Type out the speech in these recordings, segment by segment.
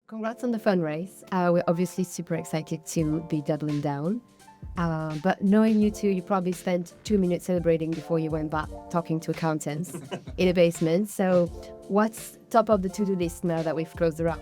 Congrats on the fundraise. We're obviously super excited to be doubling down. But knowing you two, you probably spent 2 minutes celebrating before you went back talking to accountants in a basement. So what's top of the to-do list now that we've closed the round?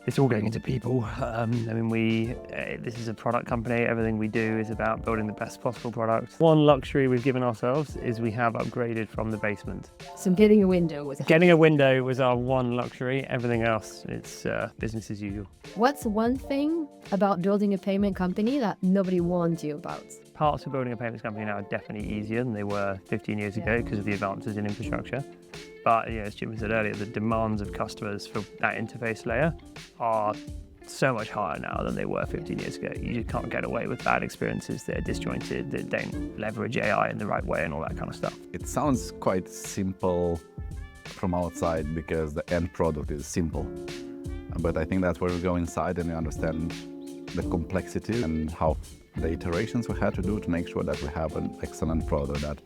It's all going into people. This is a product company. Everything we do is about building the best possible product. One luxury we've given ourselves is we have upgraded from the basement. So getting a window was Getting a window was our one luxury. Everything else, it's business as usual. What's one thing about building a payment company that nobody warned you about? Parts of building a payments company now are definitely easier than they were 15 years ago because of the advances in infrastructure. But as Ciprian said earlier, the demands of customers for that interface layer are so much higher now than they were 15 years ago. You just can't get away with bad experiences that are disjointed, that don't leverage AI in the right way and all that kind of stuff. It sounds quite simple from outside because the end product is simple. But I think that's where we go inside and we understand the complexity and how the iterations we had to do to make sure that we have an excellent product that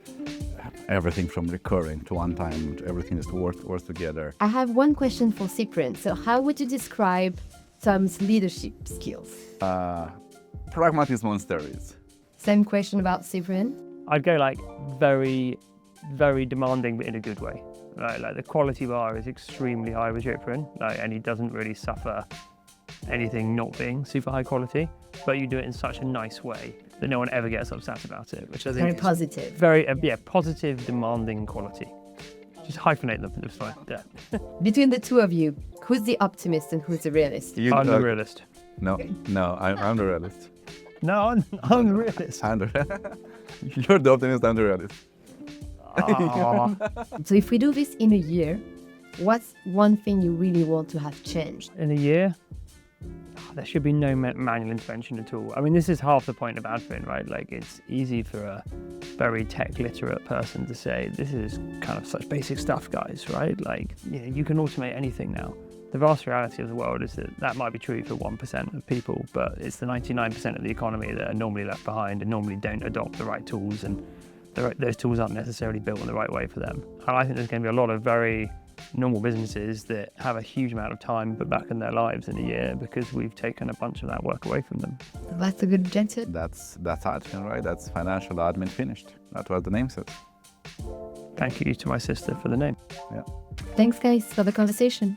everything from recurring to one time, everything is to work together. I have one question for Ciprian. So how would you describe Tom's leadership skills? Pragmatism on steroids. Same question about Ciprian. I'd go like very, very demanding, but in a good way. Right? Like the quality bar is extremely high with Ciprian, and he doesn't really suffer anything not being super high quality, but you do it in such a nice way that no one ever gets upset about it, which I think Very is positive. very positive, demanding quality. Just hyphenate them, it's fine. Yeah. Between the two of you, who's the optimist and who's the realist? I'm the realist. No, I'm the realist. No, I'm the realist. You're the optimist, I'm the realist. So if we do this in a year, what's one thing you really want to have changed? In a year, there should be no manual intervention at all. I mean, this is half the point of Adfin, right? Like, it's easy for a very tech literate person to say, this is kind of such basic stuff, guys, right? Like, you can automate anything now. The vast reality of the world is that that might be true for 1% of people, but it's the 99% of the economy that are normally left behind and normally don't adopt the right tools, and those tools aren't necessarily built in the right way for them. And I think there's going to be a lot of very normal businesses that have a huge amount of time put back in their lives in a year because we've taken a bunch of that work away from them. That's a good objective. That's admin, right? That's financial admin finished. That's what the name says. Thank you to my sister for the name. Yeah. Thanks, guys, for the conversation.